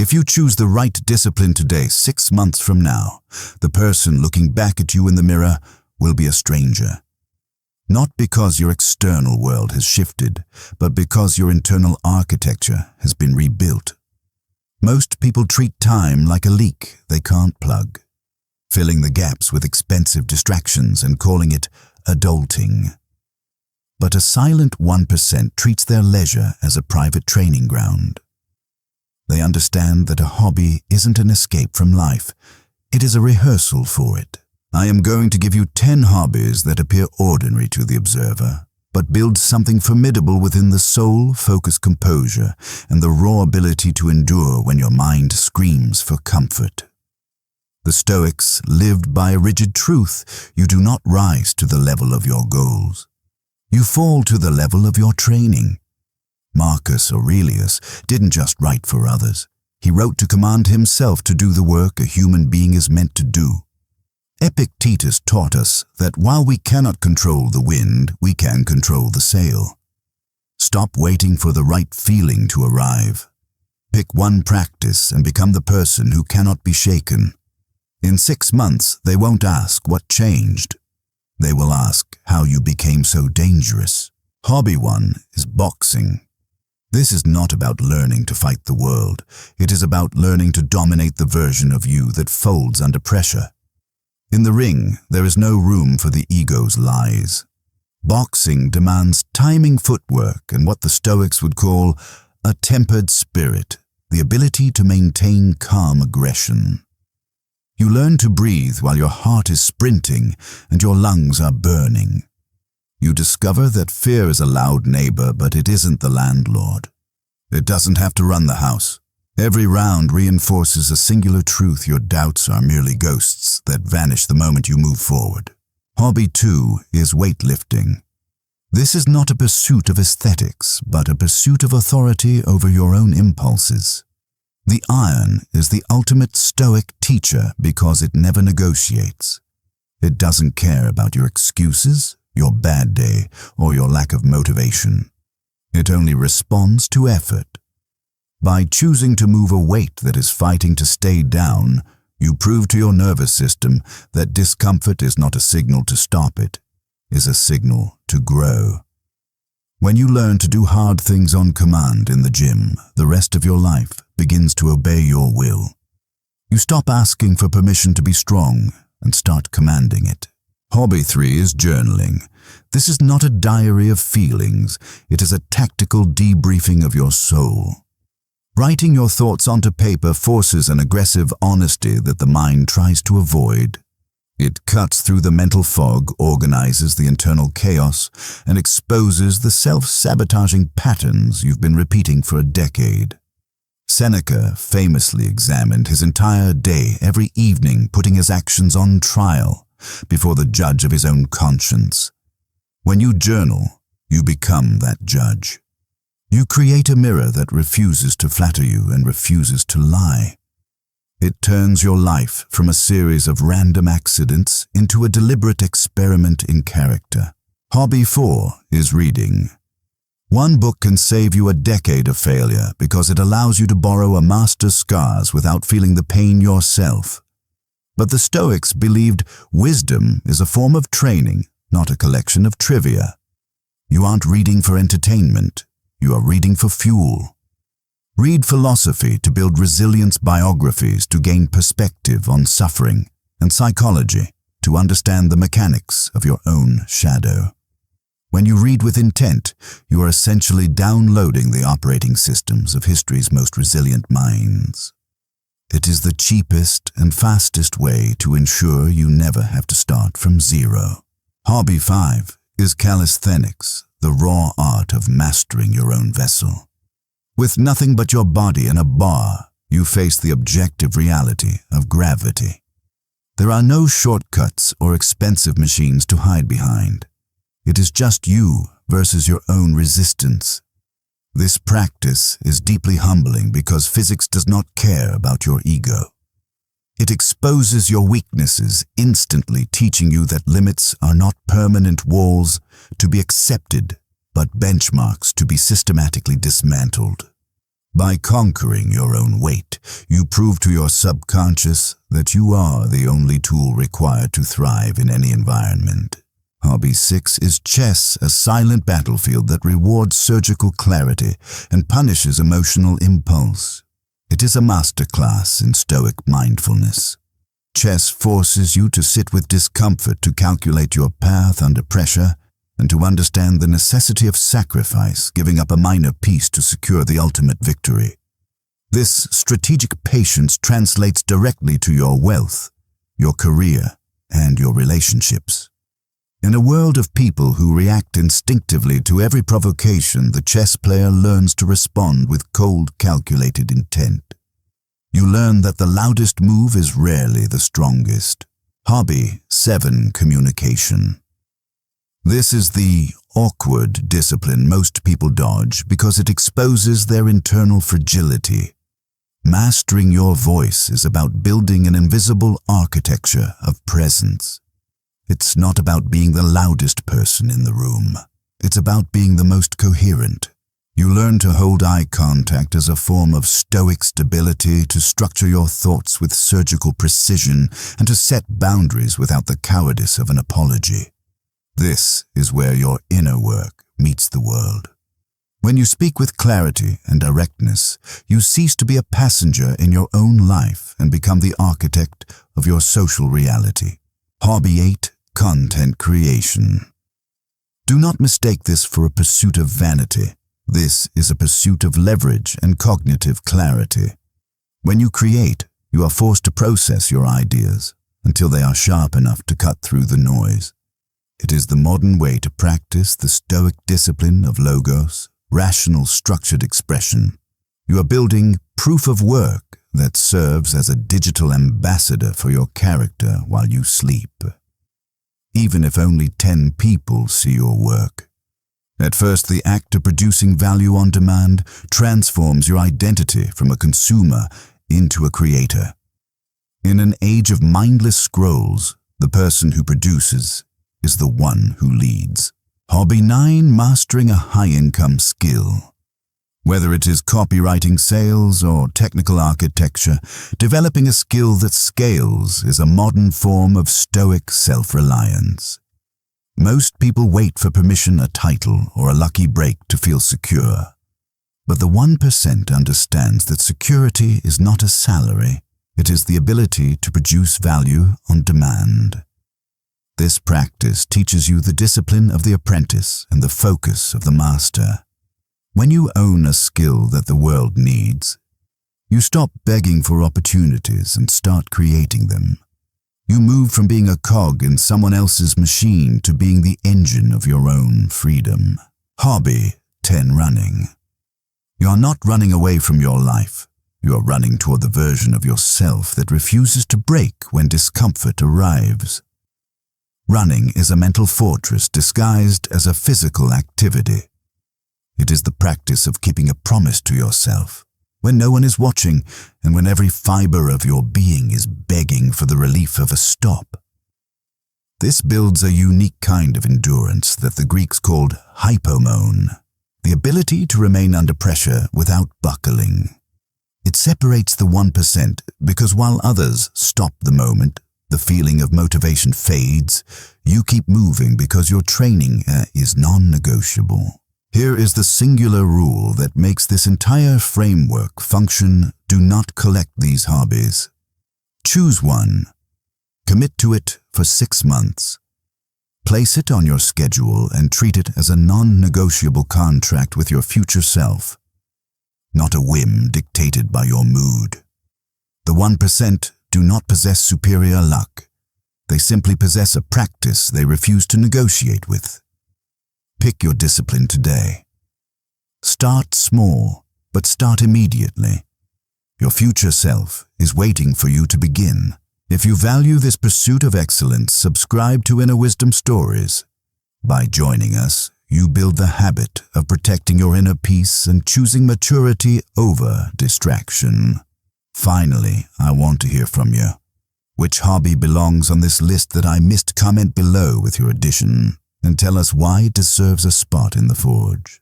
If you choose the right discipline today, 6 months from now, the person looking back at you in the mirror will be a stranger. Not because your external world has shifted, but because your internal architecture has been rebuilt. Most people treat time like a leak they can't plug, filling the gaps with expensive distractions and calling it adulting. But a silent 1% treats their leisure as a private training ground. They understand that a hobby isn't an escape from life, it is a rehearsal for it. I am going to give you 10 hobbies that appear ordinary to the observer, but build something formidable within the soul, focus, composure, and the raw ability to endure when your mind screams for comfort. The Stoics lived by a rigid truth: you do not rise to the level of your goals. You fall to the level of your training. Marcus Aurelius didn't just write for others. He wrote to command himself to do the work a human being is meant to do. Epictetus taught us that while we cannot control the wind, we can control the sail. Stop waiting for the right feeling to arrive. Pick one practice and become the person who cannot be shaken. In 6 months, they won't ask what changed. They will ask how you became so dangerous. Hobby 1 is boxing. This is not about learning to fight the world. It is about learning to dominate the version of you that folds under pressure. In the ring, there is no room for the ego's lies. Boxing demands timing footwork and what the Stoics would call a tempered spirit, the ability to maintain calm aggression. You learn to breathe while your heart is sprinting and your lungs are burning. You discover that fear is a loud neighbor, but it isn't the landlord. It doesn't have to run the house. Every round reinforces a singular truth: your doubts are merely ghosts that vanish the moment you move forward. Hobby 2 is weightlifting. This is not a pursuit of aesthetics, but a pursuit of authority over your own impulses. The iron is the ultimate Stoic teacher because it never negotiates. It doesn't care about your excuses, your bad day, or your lack of motivation. It only responds to effort. By choosing to move a weight that is fighting to stay down, you prove to your nervous system that discomfort is not a signal to stop, it is a signal to grow. When you learn to do hard things on command in the gym, the rest of your life begins to obey your will. You stop asking for permission to be strong and start commanding it. Hobby 3 is journaling. This is not a diary of feelings, it is a tactical debriefing of your soul. Writing your thoughts onto paper forces an aggressive honesty that the mind tries to avoid. It cuts through the mental fog, organizes the internal chaos, and exposes the self-sabotaging patterns you've been repeating for a decade. Seneca famously examined his entire day every evening, putting his actions on trial before the judge of his own conscience. When you journal, you become that judge. You create a mirror that refuses to flatter you and refuses to lie. It turns your life from a series of random accidents into a deliberate experiment in character. Hobby 4 is reading. One book can save you a decade of failure because it allows you to borrow a master's scars without feeling the pain yourself. But the Stoics believed wisdom is a form of training, not a collection of trivia. You aren't reading for entertainment, you are reading for fuel. Read philosophy to build resilience, biographies to gain perspective on suffering, and psychology to understand the mechanics of your own shadow. When you read with intent, you are essentially downloading the operating systems of history's most resilient minds. It is the cheapest and fastest way to ensure you never have to start from zero. Hobby 5 is calisthenics, the raw art of mastering your own vessel. With nothing but your body and a bar, you face the objective reality of gravity. There are no shortcuts or expensive machines to hide behind. It is just you versus your own resistance. This practice is deeply humbling because physics does not care about your ego. It exposes your weaknesses, instantly teaching you that limits are not permanent walls to be accepted, but benchmarks to be systematically dismantled. By conquering your own weight, prove to your subconscious that you are the only tool required to thrive in any environment. Hobby 6 is chess, a silent battlefield that rewards surgical clarity and punishes emotional impulse. It is a masterclass in Stoic mindfulness. Chess forces you to sit with discomfort, to calculate your path under pressure, and to understand the necessity of sacrifice, giving up a minor piece to secure the ultimate victory. This strategic patience translates directly to your wealth, your career, and your relationships. In a world of people who react instinctively to every provocation, the chess player learns to respond with cold, calculated intent. You learn that the loudest move is rarely the strongest. Hobby 7: Communication. This is the awkward discipline most people dodge because it exposes their internal fragility. Mastering your voice is about building an invisible architecture of presence. It's not about being the loudest person in the room. It's about being the most coherent. You learn to hold eye contact as a form of Stoic stability, to structure your thoughts with surgical precision, and to set boundaries without the cowardice of an apology. This is where your inner work meets the world. When you speak with clarity and directness, you cease to be a passenger in your own life and become the architect of your social reality. Hobby 8: Content creation. Do not mistake this for a pursuit of vanity. This is a pursuit of leverage and cognitive clarity. When you create, you are forced to process your ideas until they are sharp enough to cut through the noise. It is the modern way to practice the Stoic discipline of logos, rational, structured expression. You are building proof of work that serves as a digital ambassador for your character while you sleep. Even if only 10 people see your work. At first, the act of producing value on demand transforms your identity from a consumer into a creator. In an age of mindless scrolls, the person who produces is the one who leads. Hobby 9: Mastering a high-income skill. Whether it is copywriting, sales, or technical architecture, developing a skill that scales is a modern form of Stoic self-reliance. Most people wait for permission, a title, or a lucky break to feel secure. But the 1% understands that security is not a salary. It is the ability to produce value on demand. This practice teaches you the discipline of the apprentice and the focus of the master. When you own a skill that the world needs, you stop begging for opportunities and start creating them. You move from being a cog in someone else's machine to being the engine of your own freedom. Hobby 10: Running. You are not running away from your life. You are running toward the version of yourself that refuses to break when discomfort arrives. Running is a mental fortress disguised as a physical activity. It is the practice of keeping a promise to yourself when no one is watching and when every fiber of your being is begging for the relief of a stop. This builds a unique kind of endurance that the Greeks called hypomone, the ability to remain under pressure without buckling. It separates the 1% because while others stop the moment, the feeling of motivation fades, you keep moving because your training is non-negotiable. Here is the singular rule that makes this entire framework function. Do not collect these hobbies. Choose one. Commit to it for 6 months. Place it on your schedule and treat it as a non-negotiable contract with your future self, not a whim dictated by your mood. The 1% do not possess superior luck. They simply possess a practice they refuse to negotiate with. Pick your discipline today. Start small, but start immediately. Your future self is waiting for you to begin. If you value this pursuit of excellence, subscribe to Inner Wisdom Stories. By joining us, you build the habit of protecting your inner peace and choosing maturity over distraction. Finally, I want to hear from you. Which hobby belongs on this list that I missed? Comment below with your addition and tell us why it deserves a spot in the forge.